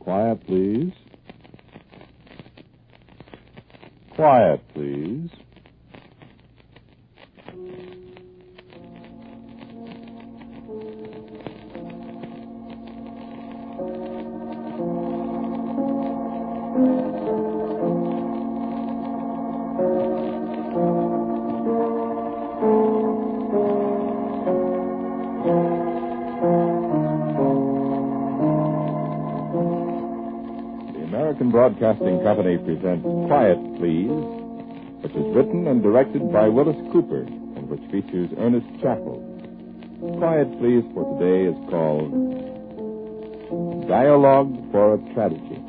Quiet, please. Quiet, please. American Broadcasting Company presents Quiet, Please, which is written and directed by Willis Cooper and which features Ernest Chappell. Quiet, Please for today is called Dialogue for a Tragedy.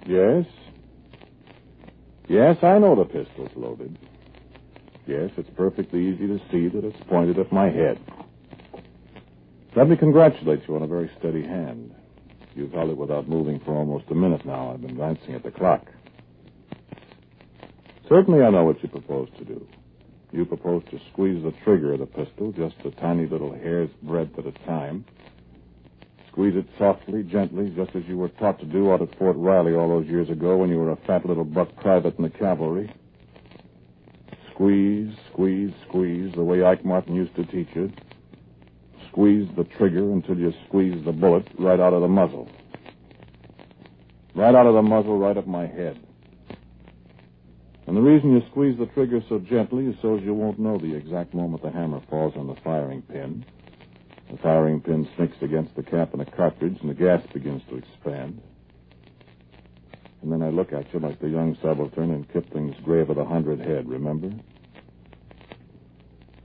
Yes? Yes, I know the pistol's loaded. Yes, it's perfectly easy to see that it's pointed at my head. Let me congratulate you on a very steady hand. You've held it without moving for almost a minute now. I've been glancing at the clock. Certainly I know what you propose to do. You propose to squeeze the trigger of the pistol just a tiny little hair's breadth at a time. Squeeze it softly, gently, just as you were taught to do out at Fort Riley all those years ago when you were a fat little buck private in the cavalry. Squeeze, squeeze, squeeze, the way Ike Martin used to teach you. Squeeze the trigger until you squeeze the bullet right out of the muzzle. Right out of the muzzle, right up my head. And the reason you squeeze the trigger so gently is so as you won't know the exact moment the hammer falls on the firing pin. The firing pin snicks against the cap of the cartridge and the gas begins to expand. And then I look at you like the young subaltern in Kipling's Grave of the 100 Head, remember?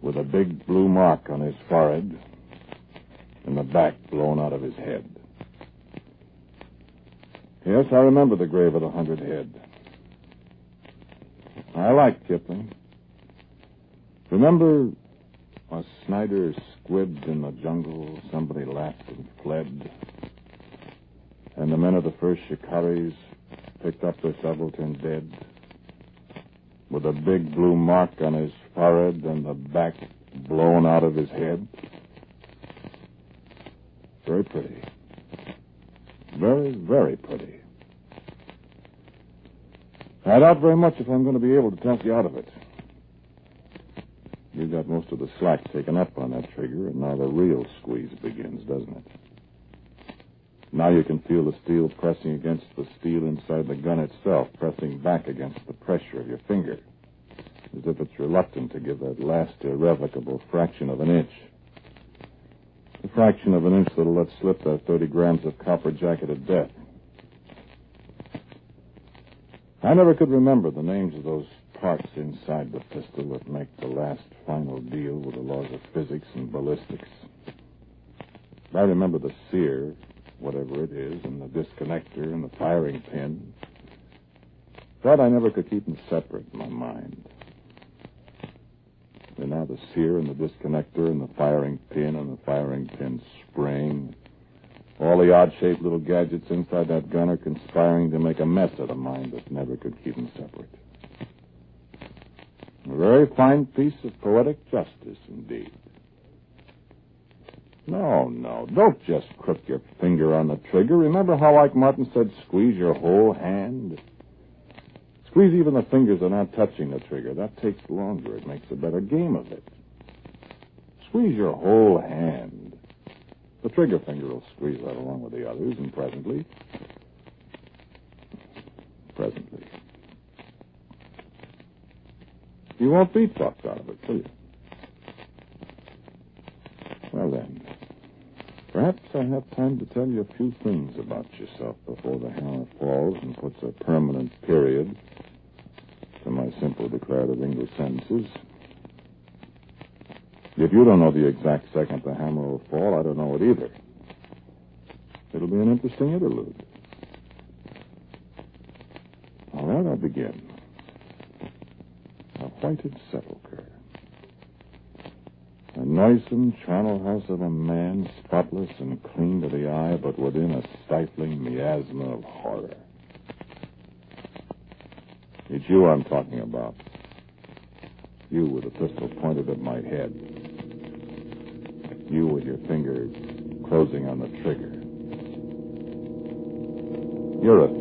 With a big blue mark on his forehead and the back blown out of his head. Yes, I remember the Grave of the 100 Head. I like Kipling. Remember a Snyder squibbed in the jungle, somebody laughed and fled, and the men of the first Shikaris picked up their subaltern dead, with a big blue mark on his forehead and the back blown out of his head. Very pretty. Very, very pretty. I doubt very much if I'm going to be able to talk you out of it. You got most of the slack taken up on that trigger, and now the real squeeze begins, doesn't it? Now you can feel the steel pressing against the steel inside the gun itself, pressing back against the pressure of your finger, as if it's reluctant to give that last irrevocable fraction of an inch. The fraction of an inch that'll let slip that 30 grams of copper jacket of death. I never could remember the names of those parts inside the pistol that make the last final deal with the laws of physics and ballistics. I remember the sear, whatever it is, and the disconnector and the firing pin. But I never could keep them separate in my mind. And now the sear and the disconnector and the firing pin and the firing pin spring. All the odd-shaped little gadgets inside that gun are conspiring to make a mess of the mind that never could keep them separate. A very fine piece of poetic justice, indeed. No, don't just crook your finger on the trigger. Remember how Ike Martin said squeeze your whole hand? Squeeze even the fingers that are not touching the trigger. That takes longer. It makes a better game of it. Squeeze your whole hand. The trigger finger will squeeze right along with the others, and presently, you won't be talked out of it, will you? Well, then, perhaps I have time to tell you a few things about yourself before the hammer falls and puts a permanent period to my simple declarative English sentences. If you don't know the exact second the hammer will fall, I don't know it either. It'll be an interesting interlude. All right, I'll begin. A whited sepulchre. A noisome charnel house of a man, spotless and clean to the eye, but within a stifling miasma of horror. It's you I'm talking about. You with a pistol pointed at my head. You with your finger closing on the trigger. You're a thief.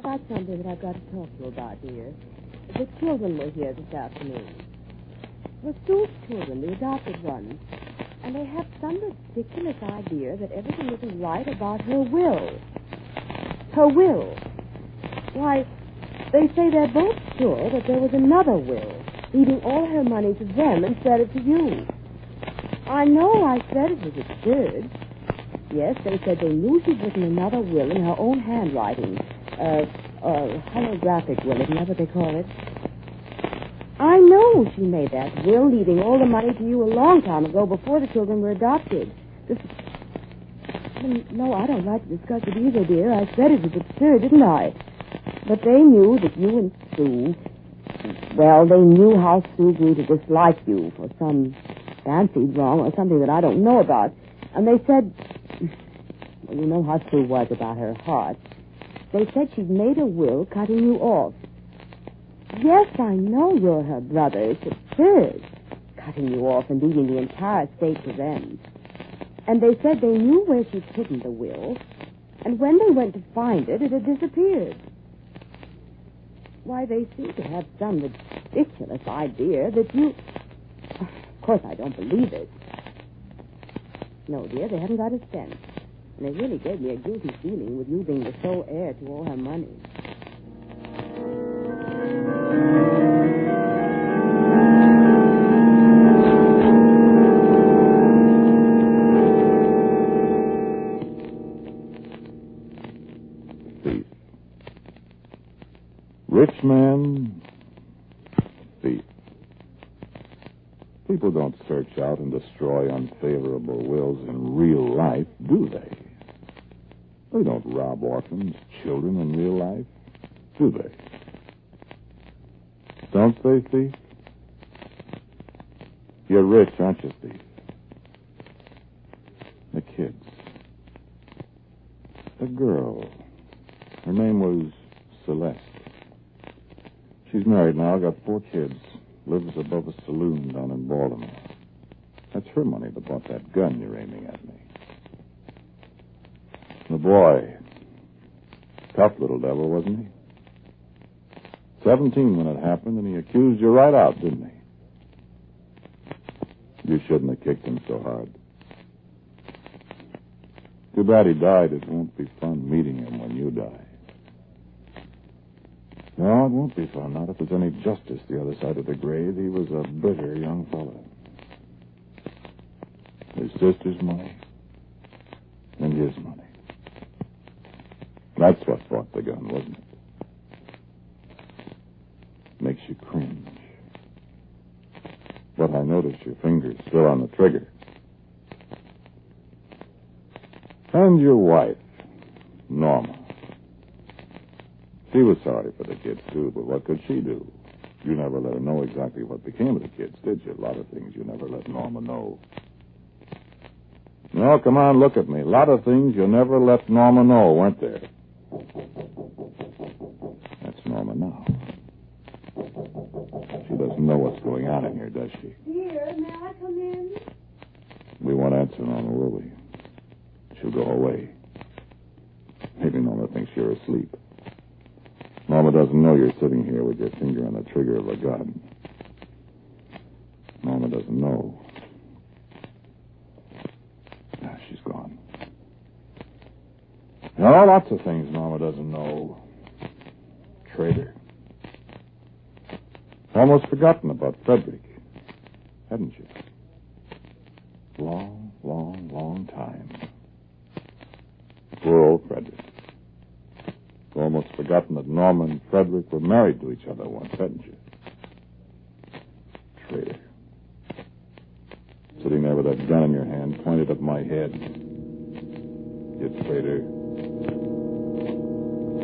That's something that I've got to talk to you about, dear. The children were here this afternoon. The Sue's children, the adopted ones. And they have some ridiculous idea that everything isn't right about her will. Her will. Why, they say they're both sure that there was another will, leaving all her money to them instead of to you. I know I said it was absurd. Yes, they said they knew she'd written another will in her own handwriting. Holographic will, isn't that what they call it? I know she made that will, leaving all the money to you a long time ago before the children were adopted. No, I don't like to discuss it either, dear. I said it was absurd, didn't I? But they knew that you and Sue... Well, they knew how Sue grew to dislike you for some fancied wrong or something that I don't know about. And they said... Well, you know how Sue was about her heart. They said she'd made a will cutting you off. Yes, I know you're her brother. It's absurd. Cutting you off and leaving the entire estate to them. And they said they knew where she'd hidden the will, and when they went to find it, it had disappeared. Why, they seem to have some ridiculous idea that you... Of course, I don't believe it. No, dear, they haven't got a cent. And they really gave me a guilty feeling with you being the sole heir to all her money. Thief. Rich man, thief. People don't search out and destroy unfavorable wills in real life, do they? They don't rob orphans, children in real life, do they? Don't they, thief? You're rich, aren't you, thief? The kids. The girl. Her name was Celeste. She's married now, got 4 kids. Lives above a saloon down in Baltimore. That's her money that bought that gun you're aiming at me. The boy. Tough little devil, wasn't he? 17 when it happened, and he accused you right out, didn't he? You shouldn't have kicked him so hard. Too bad he died. It won't be fun meeting him when you die. No, it won't be fun. Not if there's any justice the other side of the grave. He was a bitter young fellow. His sister's money and his money. That's what bought the gun, wasn't it? Makes you cringe. But I notice your finger's still on the trigger. And your wife, Norma. She was sorry for the kids, too, but what could she do? You never let her know exactly what became of the kids, did you? A lot of things you never let Norma know. No, come on, look at me. A lot of things you never let Norma know, weren't there? That's Norma now. She doesn't know what's going on in here, does she? Dear, may I come in? We won't answer Norma, will we? She'll go away. Maybe Norma thinks you're asleep. Norma doesn't know you're sitting here with your finger on the trigger of a gun. Norma doesn't know. Ah, she's gone. No, lots of things Norma doesn't know. Traitor. Almost forgotten about Frederick, hadn't you? Long, long, long time. Poor old Frederick. Almost forgotten that Norma and Frederick were married to each other once, hadn't you? Traitor. Sitting there with that gun in your hand, pointed at my head. You traitor.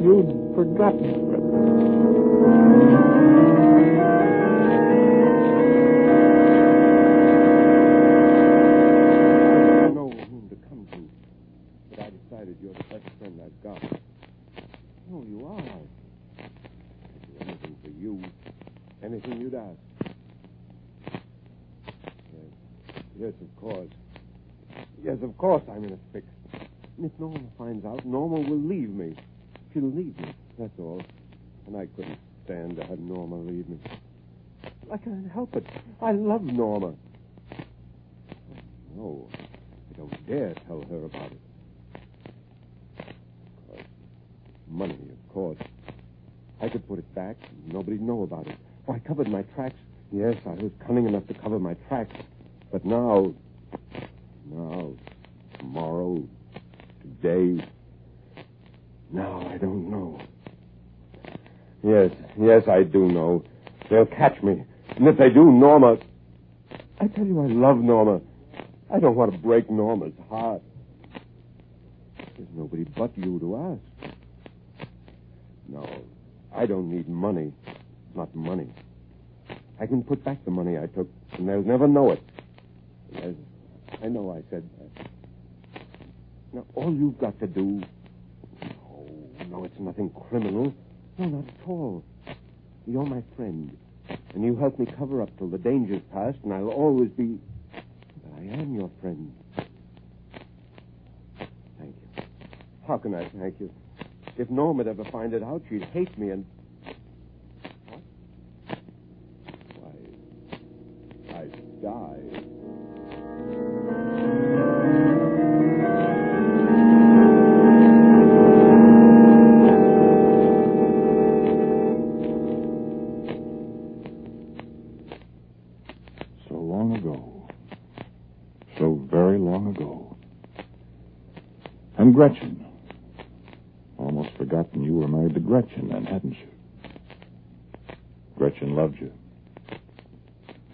You'd forgotten Frederick. You're the course. Yes, of course I'm in a fix. And if Norma finds out, Norma will leave me. She'll leave me, that's all. And I couldn't stand to have Norma leave me. I can't help it. I love Norma. No, I don't dare tell her about it. Of course. Money, of course. I could put it back, and nobody'd know about it. Oh, I covered my tracks. Yes, I was cunning enough to cover my tracks. But now, tomorrow, today, now I don't know. Yes, I do know. They'll catch me. And if they do, Norma... I tell you, I love Norma. I don't want to break Norma's heart. There's nobody but you to ask. No, I don't need money. Not money. I can put back the money I took, and they'll never know it. Yes, I know I said that. Now, all you've got to do... No, it's nothing criminal. No, not at all. You're my friend, and you help me cover up till the danger's past, and I'll always be... But I am your friend. Thank you. How can I thank you? If Norma'd ever find it out, she'd hate me and... What? Why, I'd die. So long ago. So very long ago. And Gretchen. Almost forgotten you were married to Gretchen then, hadn't you? Gretchen loved you.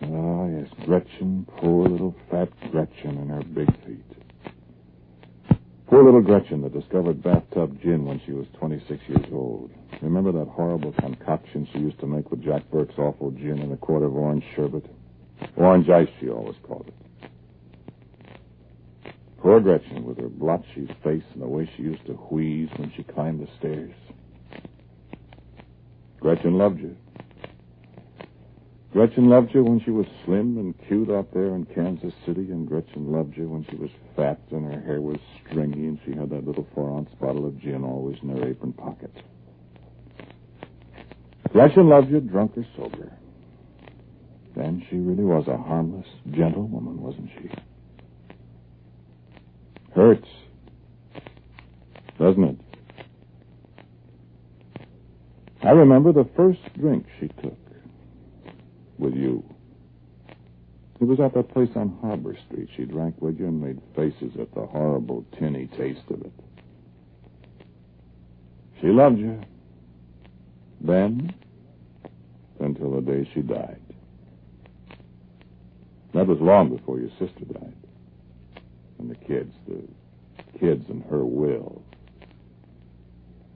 Ah, yes, Gretchen, poor little fat Gretchen and her big feet. Poor little Gretchen that discovered bathtub gin when she was 26 years old. Remember that horrible concoction she used to make with Jack Burke's awful gin and a quart of orange sherbet? Orange ice, she always called it. Poor Gretchen, with her blotchy face and the way she used to wheeze when she climbed the stairs. Gretchen loved you. Gretchen loved you when she was slim and cute out there in Kansas City, and Gretchen loved you when she was fat and her hair was stringy and she had that little 4-ounce bottle of gin always in her apron pocket. Gretchen loved you, drunk or sober. Then she really was a harmless, gentle woman, wasn't she? Hurts, doesn't it? I remember the first drink she took with you. It was at that place on Harbor Street. She drank with you and made faces at the horrible, tinny taste of it. She loved you. Then, until the day she died. That was long before your sister died. And the kids and her will.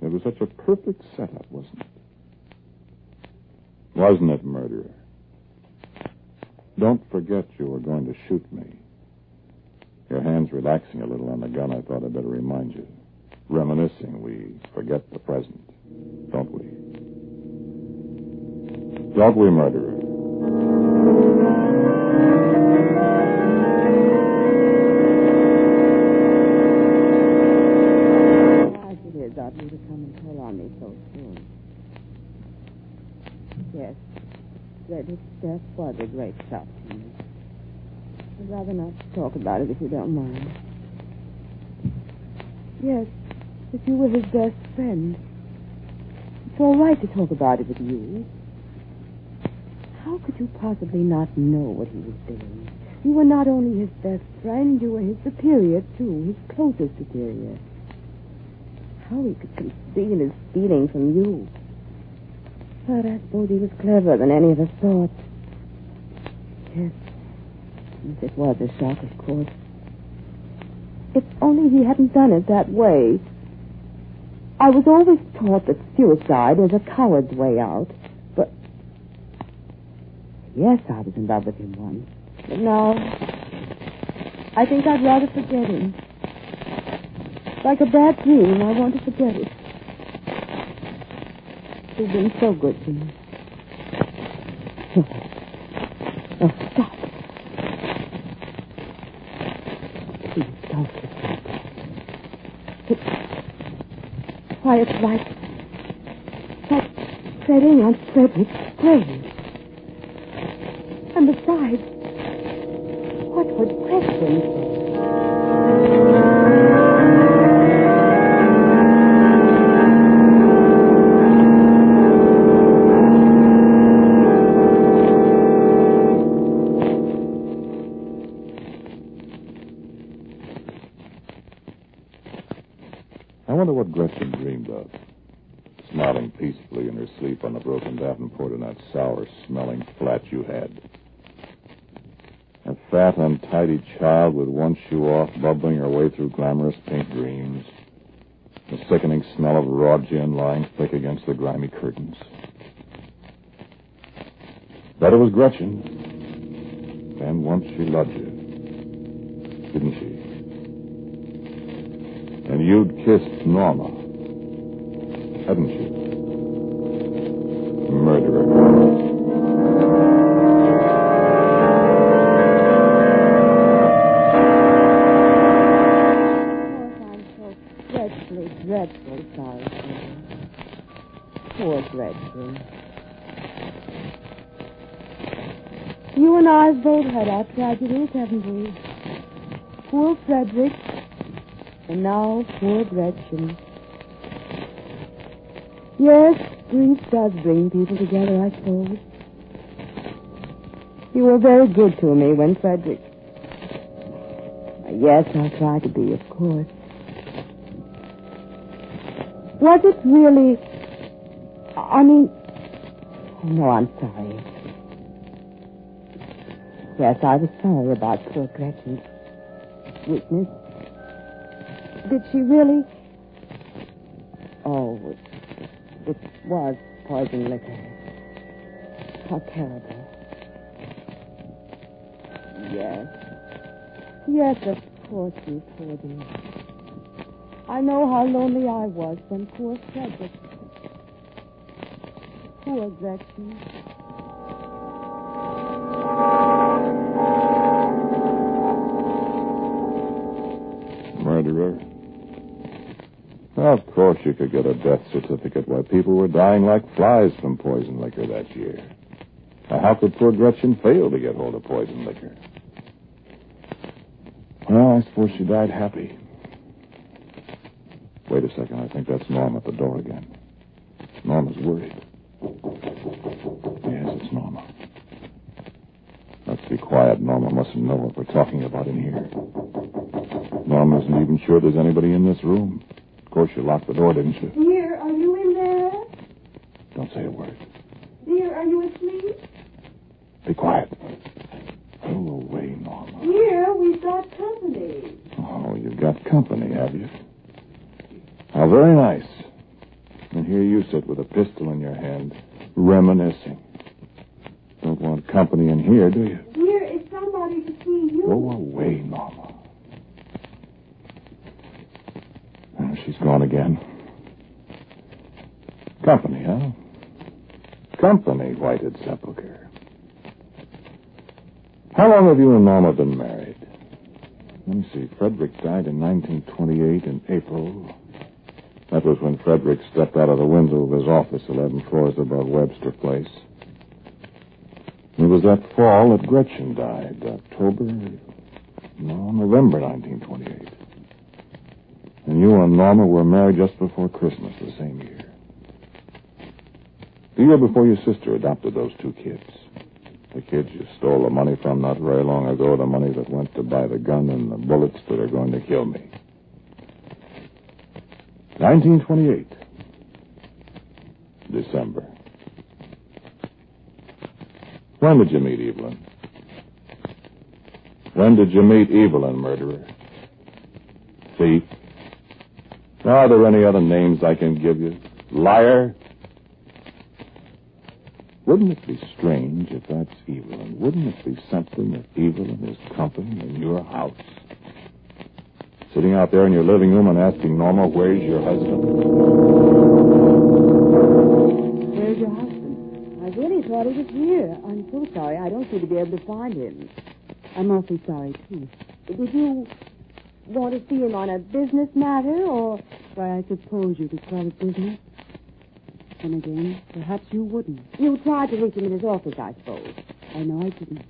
It was such a perfect setup, wasn't it? Wasn't it, murderer? Don't forget you were going to shoot me. Your hand's relaxing a little on the gun. I thought I'd better remind you. Reminiscing, we forget the present, don't we? Don't we, murderer? Of you to come and tell on me so soon. Yes, this death was a great shock to me. I'd rather not talk about it if you don't mind. Yes, if you were his best friend. It's all right to talk about it with you. How could you possibly not know what he was doing? You were not only his best friend, you were his superior, too, his closest superior. How he could conceal his feelings from you. But I suppose he was cleverer than any of us thought. Yes, it was a shock, of course. If only he hadn't done it that way. I was always taught that suicide is a coward's way out. But, yes, I was in love with him once. But now, I think I'd rather forget him. Like a bad dream, I want to forget it. You've been so good to me. Oh, stop. don't you think? Why, it's like treading on Frederick's grave. And besides, what would Gretchen say? I wonder what Gretchen dreamed of. Smiling peacefully in her sleep on the broken davenport in that sour-smelling flat you had. A fat, untidy child with one shoe off, bubbling her way through glamorous pink dreams. The sickening smell of raw gin lying thick against the grimy curtains. But it was Gretchen. And once she loved you. Didn't she? And you'd kissed Norma. Hadn't you? Murderer. Dreadfully sorry for her. Poor Gretchen. You and I both had our tragedies, haven't we? Poor Frederick, and now poor Gretchen. Yes, grief does bring people together, I suppose. You were very good to me when Frederick... Yes, I'll try to be, of course. Was it really... I mean... Oh, no, I'm sorry. Yes, I was sorry about poor Gretchen's weakness. Did she really... Oh, it was poison liquor. How terrible. Yes. Yes, of course you told me. I know how lonely I was when poor Frederick... Poor Gretchen. Murderer. Well, of course you could get a death certificate while people were dying like flies from poison liquor that year. Now, how could poor Gretchen fail to get hold of poison liquor? Well, I suppose she died happy. Wait a second. I think that's Norma at the door again. Norma's worried. Yes, it's Norma. Let's be quiet. Norma mustn't know what we're talking about in here. Norma isn't even sure there's anybody in this room. Of course, you locked the door, didn't you? Dear, are you in there? Don't say a word. Dear, are you asleep? Be quiet. Go away, Norma. Dear, we've got company. Oh, you've got company, have you? How very nice. And here you sit with a pistol in your hand, reminiscing. Don't want company in here, do you? Dear, it's somebody to see you. Go away, Norma. Oh, she's gone again. Company, huh? Company, Whited Sepulchre. How long have you and Norma been married? Let me see. Frederick died in 1928 in April. That was when Frederick stepped out of the window of his office 11 floors above Webster Place. It was that fall that Gretchen died, November 1928. And you and Norma were married just before Christmas the same year. The year before your sister adopted those two kids. The kids you stole the money from not very long ago, the money that went to buy the gun and the bullets that are going to kill me. 1928. December. When did you meet Evelyn? When did you meet Evelyn, murderer? Thief? Are there any other names I can give you? Liar? Wouldn't it be strange if that's Evelyn? Wouldn't it be something if Evelyn is company in your house? Sitting out there in your living room and asking Norma, where's your husband? Where's your husband? I really thought he was here. I'm so sorry. I don't seem to be able to find him. I'm awfully sorry, too. want to see him on a business matter, or... Why, I suppose you could call it business. And again, perhaps you wouldn't. You tried to reach him in his office, I suppose. I know I didn't.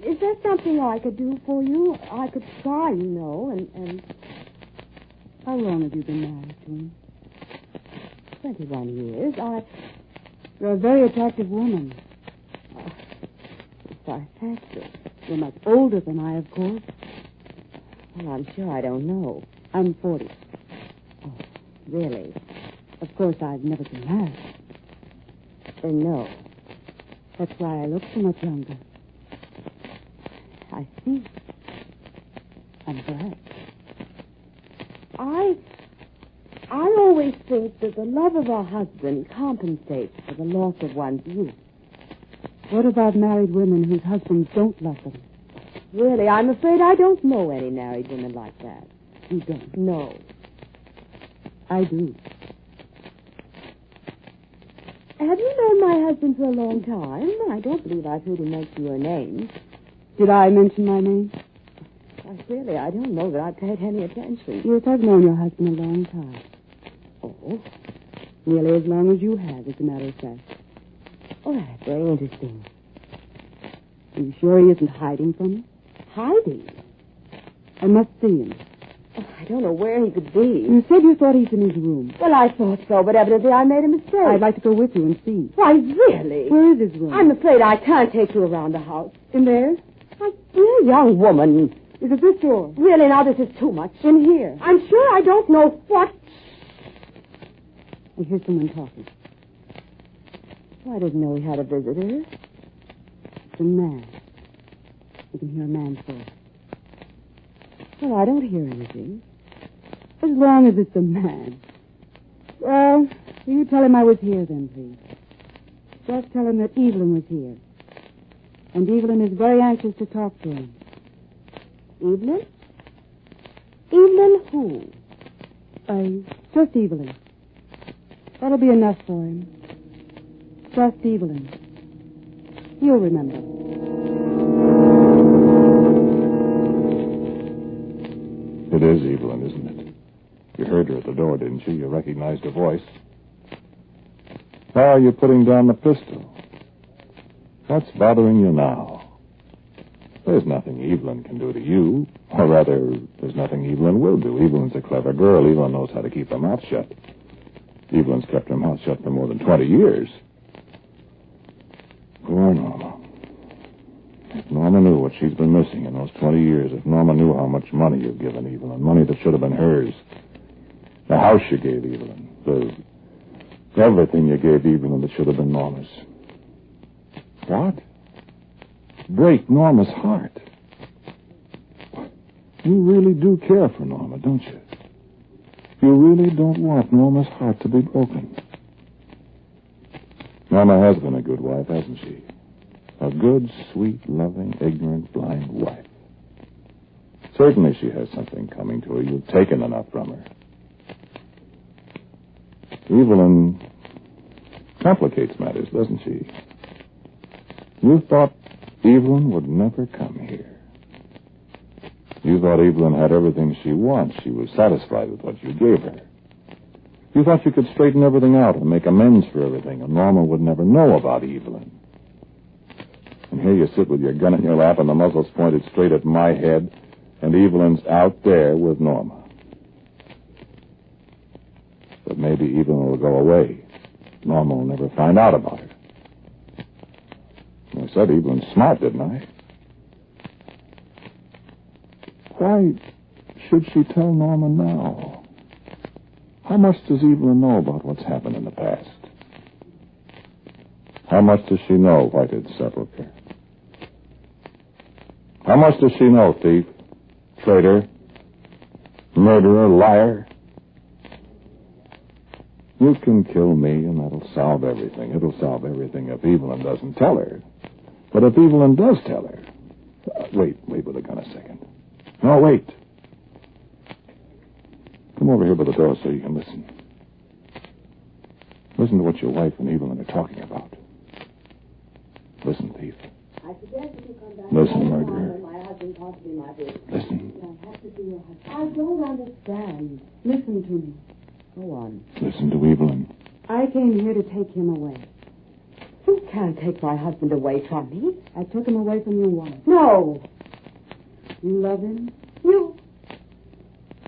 Is there something I could do for you? I could try, you know, and... How long have you been married to him? 21 years. You're a very attractive woman. I thank you. You're much older than I, of course. Well, I'm sure I don't know. I'm 40. Oh, really? Of course, I've never been married. No. That's why I look so much younger. I see. I'm glad. I always think that the love of a husband compensates for the loss of one's youth. What about married women whose husbands don't love them? Really, I'm afraid I don't know any married women like that. You don't? No. I do. Have you known my husband for a long time? I don't believe I've heard him mention your name. Did I mention my name? Really, I don't know that I've paid any attention. Yes, I've known your husband a long time. Oh? Nearly as long as you have, as a matter of fact. Oh, that's very interesting. Are you sure he isn't hiding from you? Hiding? I must see him. Oh, I don't know where he could be. You said you thought he's in his room. Well, I thought so, but evidently I made a mistake. I'd like to go with you and see. Why, really? Where is his room? I'm afraid I can't take you around the house. In there? My dear young woman. Is it this door? Really, now this is too much. In here. I'm sure I don't know what... I hear someone talking. I didn't know we had a visitor. It's a man. You can hear a man's voice. Well, I don't hear anything. As long as it's a man. Well, you tell him I was here then, please. Just tell him that Evelyn was here. And Evelyn is very anxious to talk to him. Evelyn? Evelyn who? Just Evelyn. That'll be enough for him. Just Evelyn. You'll remember. It is Evelyn, isn't it? You heard her at the door, didn't you? You recognized her voice. Why are you putting down the pistol? What's bothering you now? There's nothing Evelyn can do to you. Or rather, there's nothing Evelyn will do. Evelyn's a clever girl. Evelyn knows how to keep her mouth shut. Evelyn's kept her mouth shut for more than 20 years. Poor Norma. If Norma knew what she's been missing in those 20 years, if Norma knew how much money you've given Evelyn, money that should have been hers, the house you gave Evelyn, everything you gave Evelyn that should have been Norma's. What? Break Norma's heart. You really do care for Norma, don't you? You really don't want Norma's heart to be broken. Norma has been a good wife, hasn't she? A good, sweet, loving, ignorant, blind wife. Certainly she has something coming to her. You've taken enough from her. Evelyn complicates matters, doesn't she? You thought Evelyn would never come here. You thought Evelyn had everything she wants. She was satisfied with what you gave her. You thought you could straighten everything out and make amends for everything, and Norma would never know about Evelyn. And here you sit with your gun in your lap and the muzzle's pointed straight at my head, and Evelyn's out there with Norma. But maybe Evelyn will go away. Norma will never find out about her. I said Evelyn's smart, didn't I? Why should she tell Norma now? How much does Evelyn know about what's happened in the past? How much does she know, Whited Sepulchre? How much does she know, thief, traitor, murderer, liar? You can kill me, and that'll solve everything. It'll solve everything if Evelyn doesn't tell her. But if Evelyn does tell her... Wait with a gun a second. No, wait. Come over here by the door so you can listen. Listen to what your wife and Evelyn are talking about. Listen, thief. I I suggest that you come back. Listen, murderer. My husband possibly might be. Listen. I have to see your husband. I don't understand. Listen to me. Go on. Listen to Evelyn. I came here to take him away. You can't take my husband away from me. I took him away from you once. No. You love him? You.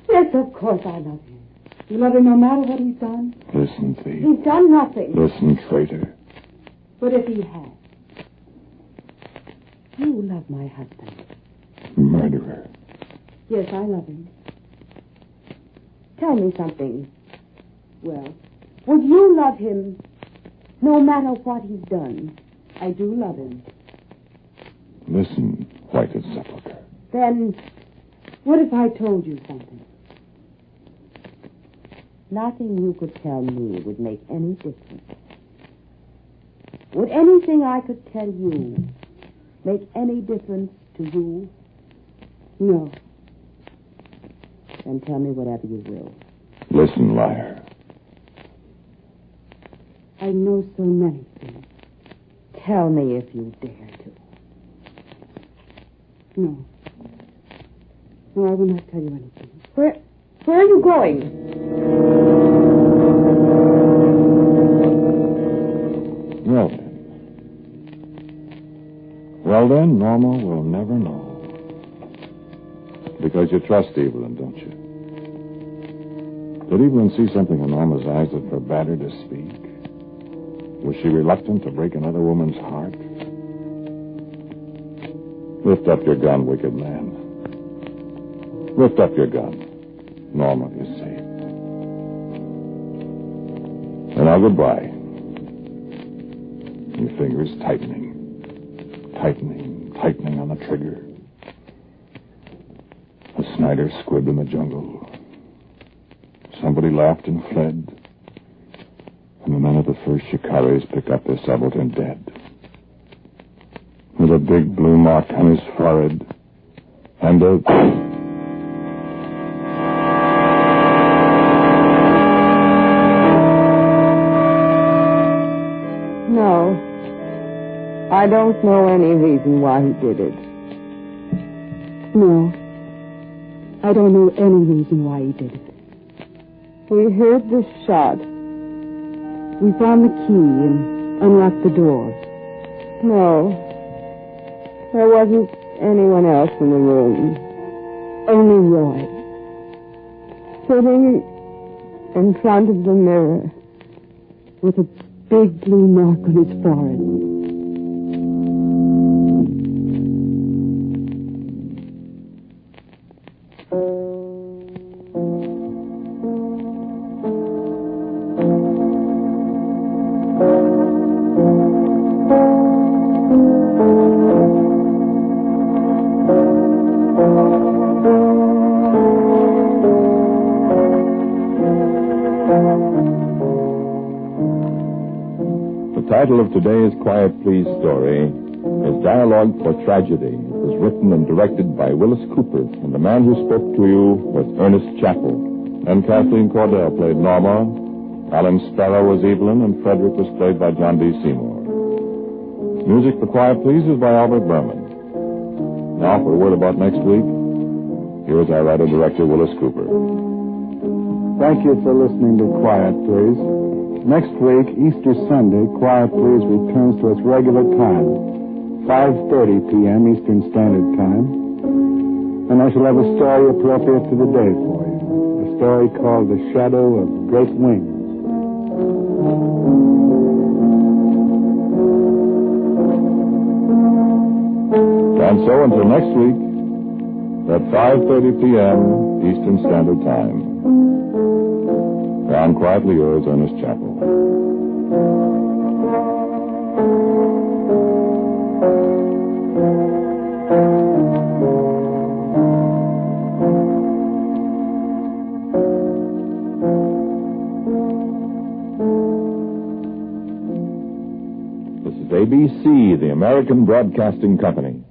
Yes, of course I love him. You love him no matter what he's done? Listen, thief. He's done nothing. Listen, traitor. But if he has? You love my husband. Murderer. Yes, I love him. Tell me something. Well, Would you love him no matter what he's done? I do love him. Listen, whited sepulchre. Then What if I told you something? nothing you could tell me would make any difference. Would anything I could tell you make any difference to you? No. Then tell me whatever you will. Listen, liar. I know so many things. Tell me if you dare to. No. No, I will not tell you anything. Where are you going? Well then, Norma will never know. Because you trust Evelyn, don't you? Did Evelyn see something in Norma's eyes that forbade her to speak? Was she reluctant to break another woman's heart? Lift up your gun, wicked man. Lift up your gun. Norma is safe. And now goodbye. Your fingers tightening on the trigger. A Snyder squib in the jungle. Somebody laughed and fled. And the men of the first Shikaris picked up their subaltern dead. With a big blue mark on his forehead. And a... No. I don't know any reason why he did it. No. I don't know any reason why he did it. We heard the shot. We found the key and unlocked the door. No. There wasn't anyone else in the room. Only Roy. Sitting in front of the mirror. With a big blue mark on his forehead. The title of today's Quiet Please story is Dialogue for Tragedy. It was written and directed by Willis Cooper, and the man who spoke to you was Ernest Chappell. And Kathleen Cordell played Norma, Alan Sparrow was Evelyn, and Frederick was played by John D. Seymour. Music for Quiet Please is by Albert Berman. Now for a word about next week, here is our writer-director Willis Cooper. Thank you for listening to Quiet Please. Next week, Easter Sunday, Quiet Please returns to its regular time, 5:30 p.m. Eastern Standard Time. And I shall have a story appropriate to the day for you. A story called The Shadow of Great Wings. And so until next week, at 5:30 p.m. Eastern Standard Time. Found quietly yours, Ernest Chappell. This is ABC, the American Broadcasting Company.